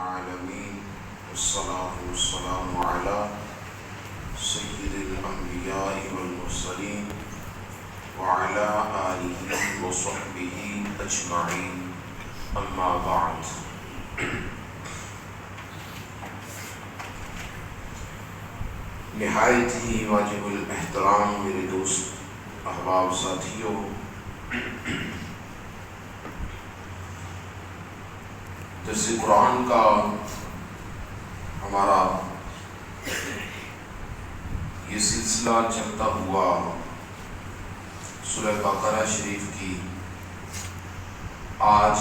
العالمين والصلاة والسلام على سيد الأنبياء والمرسلين وعلى آله وصحبه أجمعين أما بعد. نہایت ہی واجب الاحترام میرے دوست احباب ساتھیوں، جیسے قرآن کا ہمارا یہ سلسلہ چلتا ہوا سورہ بقرہ شریف کی آج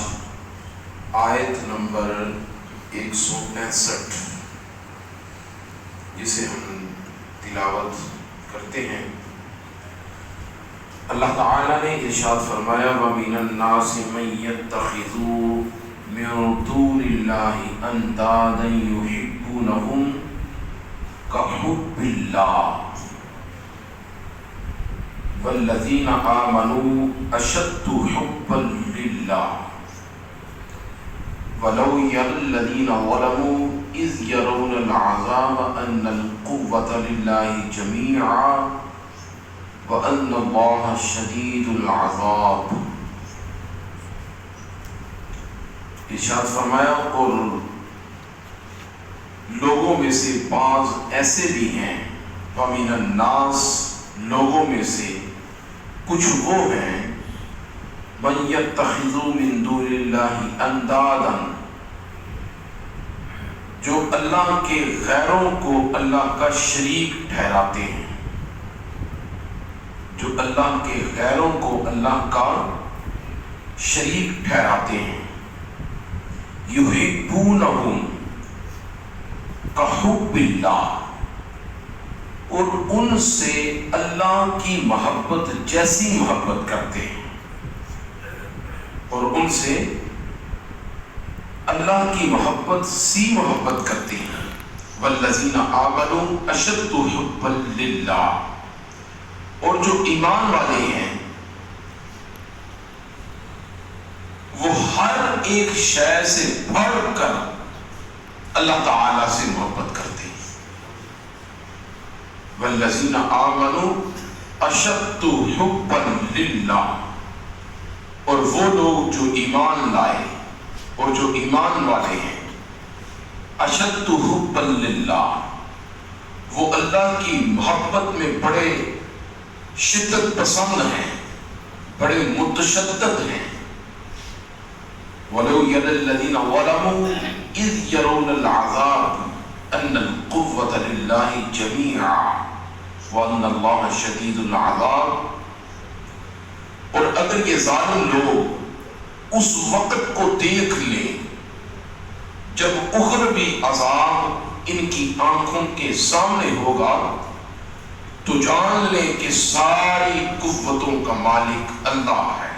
آیت نمبر 165 جسے ہم تلاوت کرتے ہیں، اللہ تعالیٰ نے ارشاد فرمایا وَمِنَ النَّاسِ مَن يَتَّخِذُ مِن دُونِ اللَّهِ أَندَادًا يُحِبُّونَهُمْ كَحُبِّ اللَّهِ وَالَّذِينَ آمَنُوا أَشَدُّ حُبًّا لِلَّهِ وَلَوْ يَرَى الَّذِينَ ظَلَمُوا إِذْ يَرَوْنَ الْعَذَابَ أَنَّ الْقُوَّةَ لِلَّهِ جَمِيعًا وَأَنَّ اللَّهَ شَدِيدُ الْعَذَابِ۔ ارشاد فرمایا اور لوگوں میں سے بعض ایسے بھی ہیں، وَمِنَ النَّاسِ لوگوں میں سے کچھ وہ ہیں، مَن يَتَّخِذُ مِن دُونِ اللَّهِ أَندَادًا جو اللہ کے غیروں کو اللہ کا شریک ٹھہراتے ہیں، جو اللہ کے غیروں کو اللہ کا شریک ٹھہراتے ہیں، یحبونہم کحب اللہ اور ان سے اللہ کی محبت جیسی محبت کرتے ہیں، اور ان سے اللہ کی محبت سی محبت کرتے ہیں، والذین آمنوا اشد حبا للہ اور جو ایمان والے ہیں وہ ہر ایک شے سے بڑھ کر اللہ تعالی سے محبت کرتے ہیں، والذین آمنوا اشد حبا للہ اور وہ لوگ جو ایمان لائے اور جو ایمان والے ہیں، اشد حبا للہ وہ اللہ کی محبت میں بڑے شدت پسند ہیں، بڑے متشدد ہیں۔ وَلَوْ يَرَى الَّذِينَ ظَلَمُوا إِذْ يَرَوْنَ الْعَذَابَ أَنَّ الْقُوَّةَ لِلَّهِ جَمِيعًا وَأَنَّ اللَّهَ شَدِيدُ الْعَذَابِ اور اگر یہ ظالم لوگ اس وقت کو دیکھ لیں جب اخروی عذاب ان کی آنکھوں کے سامنے ہوگا تو جان لیں کہ ساری قوتوں کا مالک اللہ ہے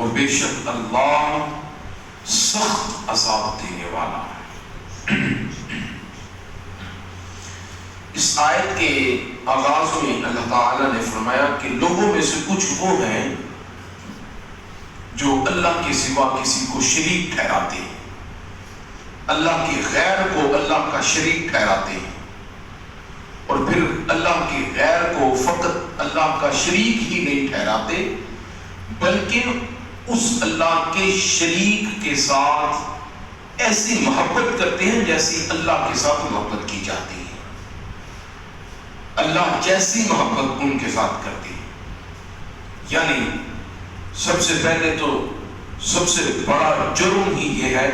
اور بے شک اللہ سخت عذاب دینے والا ہے۔ اس آیت کے آغاز میں اللہ تعالیٰ نے فرمایا کہ لوگوں میں سے کچھ وہ ہیں جو اللہ کے سوا کسی کو شریک ٹھہراتے ہیں، اللہ کے غیر کو اللہ کا شریک ٹھہراتے ہیں، اور پھر اللہ کے غیر کو فقط اللہ کا شریک ہی نہیں ٹھہراتے بلکہ اس اللہ کے شریک کے ساتھ ایسی محبت کرتے ہیں جیسی اللہ کے ساتھ محبت کی جاتی ہے، اللہ جیسی محبت ان کے ساتھ کرتی ہے۔ یعنی سب سے پہلے تو سب سے بڑا جرم ہی یہ ہے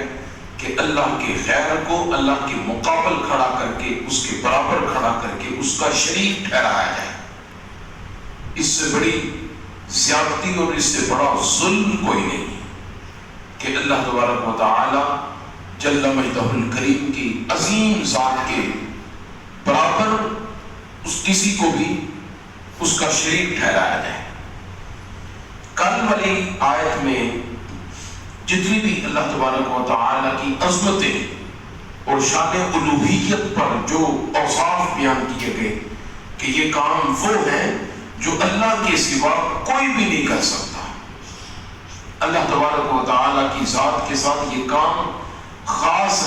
کہ اللہ کے غیر کو اللہ کے مقابل کھڑا کر کے اس کے برابر کھڑا کر کے اس کا شریک ٹھہرایا جائے۔ اس سے بڑی زیادتی اور اس سے بڑا ظلم کوئی نہیں کہ اللہ تبارک و تعالی جل مجدہ الکریم کی عظیم ذات کے برابر اس کسی کو بھی اس کا شریک ٹھہرایا جائے۔ کل والی آیت میں جتنی بھی اللہ تبارک و تعالی کی عظمتیں اور شان الوہیت پر جو اوصاف بیان کیے گئے کہ یہ کام وہ ہیں جو اللہ کے سوا کوئی بھی نہیں کر سکتا، اللہ تبارک و تعالیٰ کی ذات کے ساتھ یہ کام خاص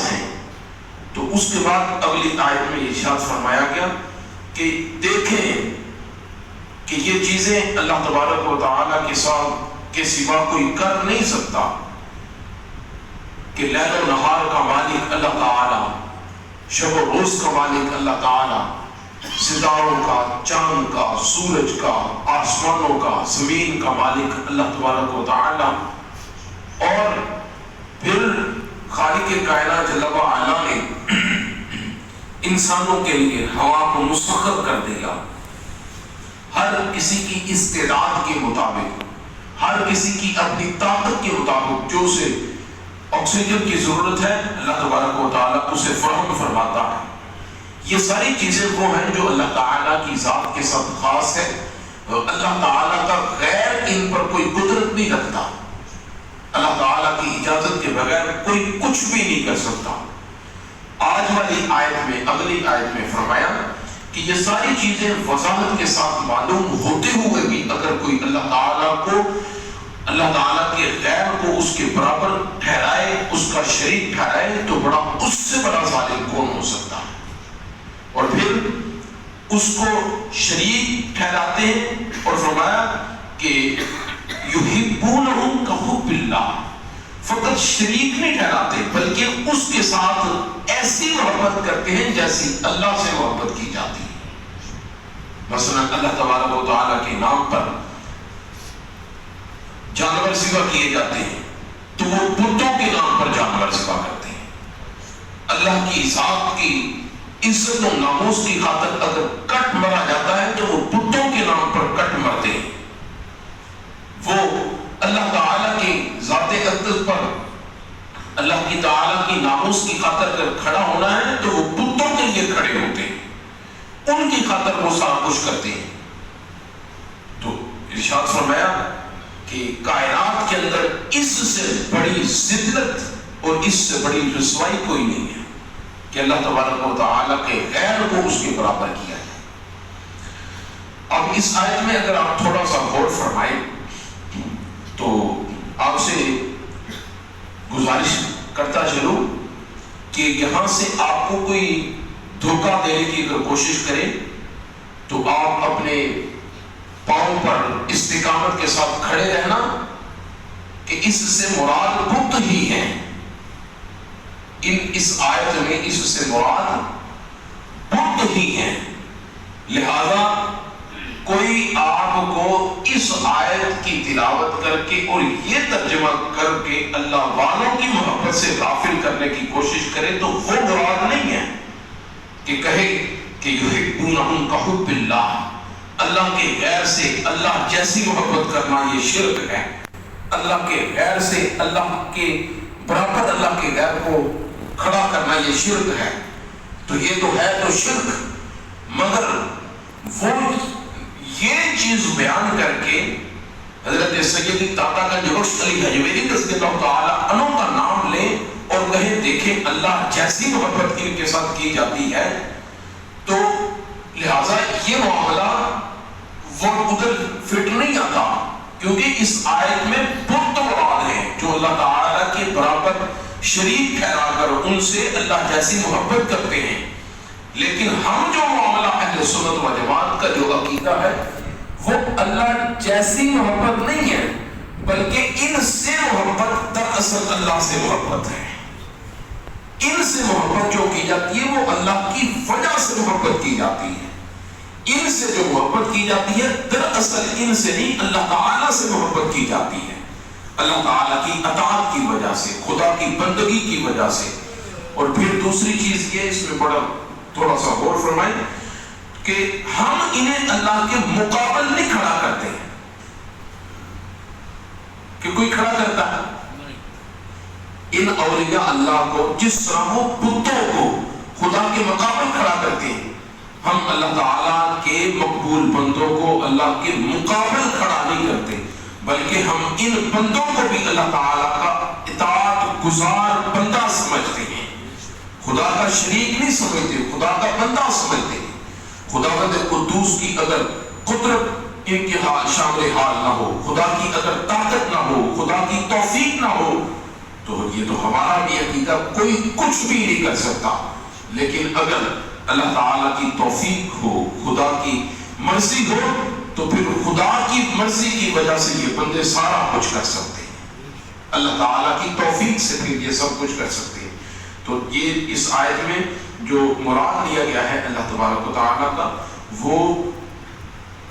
اس کے بعد اگلی آیت میں ارشاد فرمایا گیا کہ دیکھیں کہ یہ چیزیں اللہ تبارک و تعالیٰ کے ساتھ کے سوا کوئی کر نہیں سکتا، کہ لیل و نہار کا مالک اللہ تعالیٰ، شب و روز کا مالک اللہ تعالیٰ، ستاروں کا، چاند کا، سورج کا، آسمانوں کا، زمین کا مالک اللہ تبارک و تعالیٰ، اور پھر خالق کائنات جل و علا نے انسانوں کے لیے ہوا کو مسخر کر دیا، ہر کسی کی استعداد کے مطابق، ہر کسی کی اپنی طاقت کے مطابق جو اسے آکسیجن کی ضرورت ہے اللہ تبارک و تعالیٰ اسے فراہم فرماتا ہے۔ یہ ساری چیزیں وہ ہیں جو اللہ تعالیٰ کی ذات کے ساتھ خاص ہے، اللہ تعالیٰ کا غیر ان پر کوئی قدرت نہیں رکھتا، اللہ تعالیٰ کی اجازت کے بغیر کوئی کچھ بھی نہیں کر سکتا۔ آج والی آیت میں، اگلی آیت میں فرمایا کہ یہ ساری چیزیں وضاحت کے ساتھ معلوم ہوتے ہوئے بھی اگر کوئی اللہ تعالیٰ کو، اللہ تعالیٰ کے غیر کو اس کے برابر ٹھہرائے، اس کا شریک ٹھہرائے، تو بڑا اس سے بڑا ظالم کون ہو سکتا ہے؟ اور پھر اس کو شریک ٹھہراتے ہیں اور فرمایا کہ یحبونہم کحب اللہ، فقط شریک نہیں ٹھہراتے بلکہ اس کے ساتھ ایسی محبت کرتے ہیں جیسی اللہ سے محبت کی جاتی ہے۔ مثلا اللہ تبارک و تعالیٰ کے نام پر جانور ذبح کیے جاتے ہیں تو وہ بتوں کے نام پر جانور ذبح کرتے ہیں۔ اللہ کی ذات کی عزت و ناموس کی خاطر اگر کٹ مرا جاتا ہے تو وہ بتوں کے نام پر کٹ مرتے ہیں۔ وہ اللہ تعالیٰ کی ذات اقدس پر، اللہ کی تعالیٰ کی ناموس کی خاطر اگر کھڑا ہونا ہے تو وہ بتوں کے لیے کھڑے ہوتے ہیں، ان کی خاطر وہ سارا کچھ کرتے ہیں۔ تو ارشاد فرمایا کہ کائنات کے اندر اس سے بڑی ذلت اور اس سے بڑی رسوائی کوئی نہیں ہے کہ اللہ تبارک و تعالیٰ کے غیر کو اس کے برابر کیا جائے۔ اب اس آیت میں اگر آپ تھوڑا سا غور فرمائیں تو آپ سے گزارش کرتا چلوں کہ یہاں سے آپ کو کوئی دھوکہ دینے کی اگر کوشش کرے تو آپ اپنے پاؤں پر استقامت کے ساتھ کھڑے رہنا کہ اس سے مراد بت ہی ہے۔ اس آیت میں اس سے مراد بت ہی ہے، لہذا کوئی آپ کو اس آیت کی تلاوت کر کے اور یہ ترجمہ کر کے اللہ والوں کی محبت سے غافل کرنے کی کوشش کرے تو وہ مراد نہیں ہے کہ کہے کہ یحبونہم کحب اللہ، اللہ کے غیر سے اللہ جیسی محبت کرنا یہ شرک ہے، اللہ کے غیر سے اللہ کے برابر اللہ کے غیر کو کھڑا کرنا یہ شرک ہے۔ تو یہ تو ہے تو شرک، مگر وہ یہ چیز بیان کر کے حضرت سیدی داتا گنج بخش علی حجویری رضی اللہ تعالیٰ عنہ کا نام لیں اور کہیں دیکھیں اللہ جیسی محبت ان کے ساتھ کی جاتی ہے، تو لہذا یہ معاملہ وہ ادھر فٹ نہیں آتا، کیونکہ اس آیت میں بت مراد ہیں جو اللہ تعالیٰ کے برابر شریک ٹھہرا کر ان سے اللہ جیسی محبت کرتے ہیں۔ لیکن ہم جو معاملہ اہل سنت و جماعت کا جو عقیدہ ہے وہ اللہ جیسی محبت نہیں ہے بلکہ ان سے محبت دراصل اللہ سے محبت ہے۔ ان سے محبت جو کی جاتی ہے وہ اللہ کی وجہ سے محبت کی جاتی ہے۔ ان سے جو محبت کی جاتی ہے دراصل ان سے نہیں اللہ تعالیٰ سے محبت کی جاتی ہے، اللہ تعالیٰ کی اطاعت کی وجہ سے، خدا کی بندگی کی وجہ سے۔ اور پھر دوسری چیز یہ، اس میں بڑا تھوڑا سا غور فرمائیں کہ ہم انہیں اللہ کے مقابل نہیں کھڑا کرتے کہ کوئی کھڑا کرتا ہے ان اولیاء اللہ کو جس طرح وہ بتوں کو خدا کے مقابل کھڑا کرتے ہیں، ہم اللہ تعالیٰ کے مقبول بندوں کو اللہ کے مقابل کھڑا نہیں کرتے، بلکہ ہم ان بندوں کو بھی اللہ تعالیٰ کا اطاعت گزار بندہ سمجھتے ہیں، خدا کا شریک نہیں سمجھتے، خدا کا بندہ سمجھتے ہیں۔ خداوند قدوس کی اگر قدرت ان کے شامل حال نہ ہو، خدا کی اگر طاقت نہ ہو، خدا کی توفیق نہ ہو، تو یہ تو ہمارا بھی عقیدہ کوئی کچھ بھی نہیں کر سکتا۔ لیکن اگر اللہ تعالیٰ کی توفیق ہو، خدا کی مرضی ہو، تو پھر خدا کی مرضی کی وجہ سے یہ بندے سارا کچھ کر سکتے ہیں، اللہ تعالیٰ کی توفیق سے پھر یہ سب کچھ کر سکتے ہیں۔ تو یہ اس آیت میں جو مراد لیا گیا ہے اللہ تبارک و تعالیٰ کا، وہ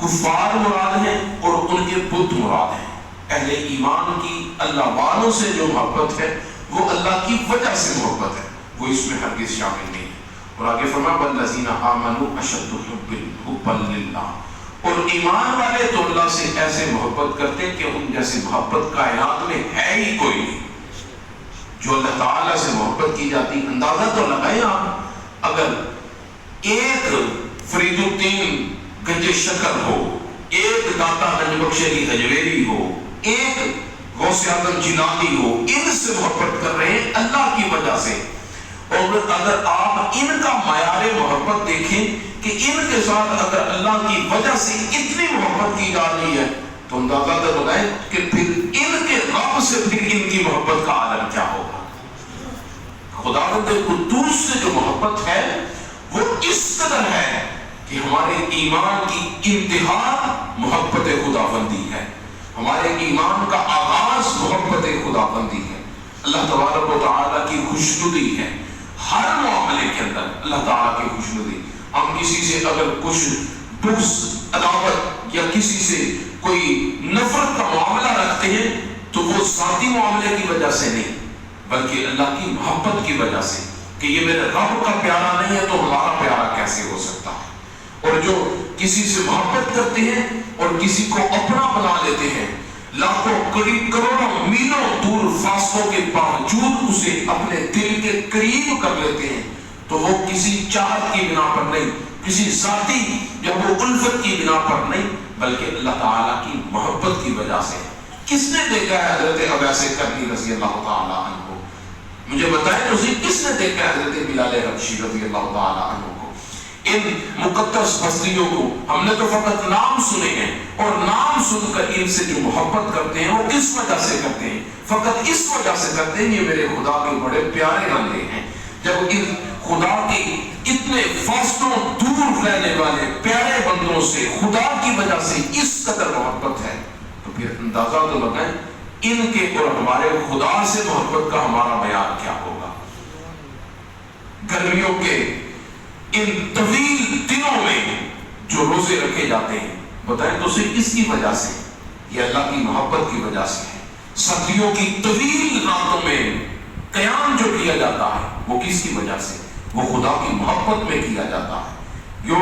کفار مراد ہیں اور ان کے بت مراد ہیں۔ اہل ایمان کی اللہ والوں سے جو محبت ہے وہ اللہ کی وجہ سے محبت ہے، وہ اس میں ہرگز شامل نہیں ہے۔ اور آگے فرمایا والذین آمنوا اشد حبا للہ، اور ایمان والے تو اللہ سے ایسے محبت کرتے کہ ان جیسی محبت کائنات میں ہے ہی کوئی نہیں۔ جو اللہ تعالیٰ سے محبت کی جاتی، اندازہ تو لگائیں آپ، اگر ایک فرید الدین گنج شکر ہو، ایک داتا گنج بخش علی حجویری ہو، ایک غوث اعظم جیلانی ہو، ان سے محبت کر رہے ہیں اللہ کی وجہ سے، اور اگر آپ ان کا معیار محبت دیکھیں کہ ان کے ساتھ اگر اللہ کی وجہ سے اتنی محبت کی جا رہی ہے، تو اندازہ تو لگائیں کہ پھر ان کے رب سے پھر ان کی محبت کا عالم کیا ہوگا۔ خداوند قدوس سے جو محبت ہے وہ اس قدر ہے کہ ہمارے ایمان کی انتہا محبت خداوندی ہے، ہمارے ایمان کا آغاز محبت خداوندی ہے، اللہ تبارک و تعالیٰ کی خوشنودی ہے۔ ہر معاملے کے اندر اللہ تعالیٰ کی خوشنودی، ہم کسی سے اگر کچھ بغض، عداوت یا کسی سے کوئی نفرت کا معاملہ رکھتے ہیں تو وہ ذاتی معاملے کی وجہ سے نہیں، بلکہ اللہ کی محبت کی وجہ سے، کہ یہ میرے رب کا پیارا نہیں ہے تو ہمارا پیارا کیسے ہو سکتا ہے۔ اور جو کسی سے محبت کرتے ہیں اور کسی کو اپنا بنا لیتے ہیں، لاکھوں کروڑوں میلوں دور فاصلوں کے باوجود اسے اپنے دل کے قریب کر لیتے ہیں، تو وہ کسی چاہت کی بنا پر نہیں، کسی ذاتی یا وہ الفت کی بنا پر نہیں، بلکہ اللہ تعالیٰ کی محبت کی وجہ سے۔ کس نے دیکھا ہے حضرت ابیس کرنی رضی اللہ تعالیٰ عنہ کو؟ مجھے بتائیں تو صحیح، کس نے دیکھا ہے حضرت بلال حبشی رضی اللہ تعالیٰ عنہ کو؟ ان مقدس ہستیوں کو ہم نے تو فقط نام سنے ہیں، اور نام سن کر ان سے جو محبت کرتے ہیں وہ کس وجہ سے کرتے ہیں؟ فقط اس وجہ سے کرتے ہیں یہ میرے خدا کے بڑے پیارے بندے ہیں۔ جب ان خدا کے اتنے فاصلوں دور رہنے والے پیارے بندوں سے خدا کی وجہ سے اس قدر محبت ہے، تو پھر اندازہ تو لگائیں ان کے اور ہمارے خدا سے محبت کا ہمارا بیان کیا ہوگا۔ گرمیوں کے ان طویل دنوں میں جو روزے رکھے جاتے ہیں، بتائیں تو صرف اس کی وجہ سے، یہ اللہ کی محبت کی وجہ سے ہے۔ سردیوں کی طویل راتوں میں قیام جو کیا جاتا ہے وہ کس کی وجہ سے؟ وہ خدا کی محبت میں کیا جاتا ہے۔ جو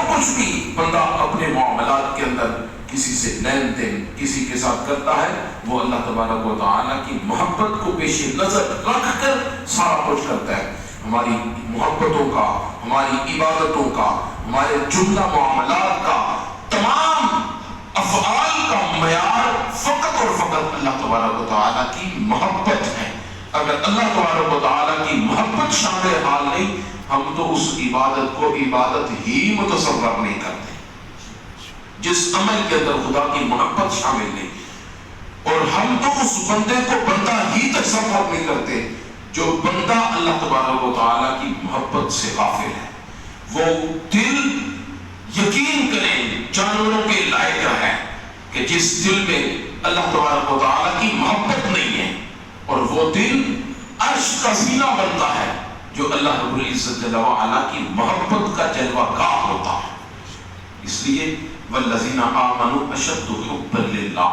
کچھ بھی بندہ اپنے معاملات کے اندر کسی سے لین دین کسی کے ساتھ کرتا ہے، وہ اللہ تبارک و تعالیٰ کی محبت کو پیش نظر رکھ کر سارا کچھ کرتا ہے۔ ہماری محبتوں کا، ہماری عبادتوں کا، ہمارے جملہ معاملات کا، تمام افعال کا معیار فقط اور فقط اللہ تبارک و تعالیٰ کی محبت ہے۔ اگر اللہ تبارک و تعالیٰ کی محبت شامل حال نہیں، ہم تو اس عبادت کو عبادت ہی متصور نہیں کرتے۔ جس عمل کے اندر خدا کی محبت شامل نہیں، اور ہم تو اس بندے کو بندہ ہی تصور نہیں کرتے جو بندہ اللہ تبارک و تعالیٰ کی محبت سے غافل ہے۔ وہ دل یقین کریں جانوروں کے لائق ہے کہ جس دل میں اللہ تبارک و تعالیٰ کی محبت نہیں ہے، اور وہ دل عرش کا زینہ بنتا ہے جو اللہ رب العزت جل وعلا کی محبت کا جلوہ گاہ ہوتا ہے۔ اس لیے والذین آمنوا اشد حبا للہ،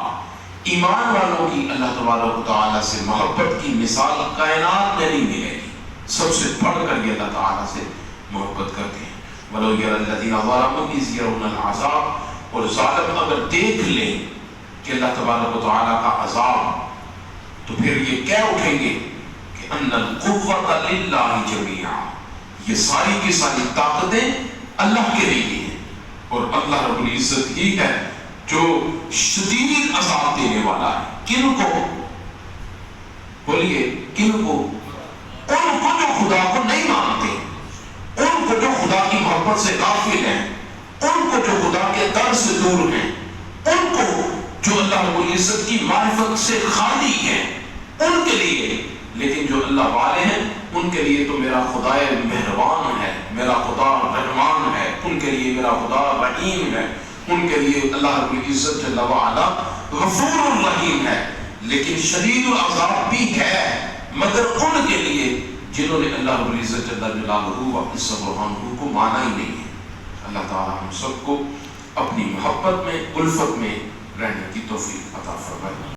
ایمان والوں کی اللہ تبارک و تعالیٰ سے محبت کی مثال کائنات میں نہیں ملے گی۔ سب سے بڑھ کر یہ اللہ تعالیٰ سے محبت کرتے ہیں۔ وَلَوْ يَرَى الَّذِينَ ظَلَمُوا إِذْ يَرَوْنَ الْعَذَابَ، اور ظالم اگر دیکھ لیں کہ اللہ تبارک و تعالیٰ کا عذاب، تو پھر یہ کہہ اٹھیں گے کہ ان القوۃ للہ جمیعا، یہ ساری کی ساری طاقتیں اللہ کے لیے ہیں، اور اللہ رب العزت ہی ہے جو شدید عذاب دینے والا ہے۔ کن کو؟ بولیے کن کو؟ ان کو جو خدا کو نہیں مانتے، ان کو جو خدا کی محبت سے غافل ہیں، ان کو جو خدا کے در سے دور ہیں، ان کو جو اللہ رب العزت کی معرفت سے خالی ہیں، ان کے لیے۔ لیکن جو اللہ والے ہیں ان کے لیے تو میرا خدا مہربان ہے، میرا خدا رحمان ہے، ان کے لیے میرا خدا رحیم ہے، ان کے لیے اللہ رب العزت جل وعلا غفور الرحیم ہے، لیکن شدید العذاب بھی ہے، مگر ان کے لیے جنہوں نے اللہ رب العزت جل جلالہ اپنے سبحانہ کو مانا ہی نہیں ہے۔ اللہ تعالیٰ ہم سب کو اپنی محبت میں، الفت میں رہنے کی توفیق عطا فرمائے۔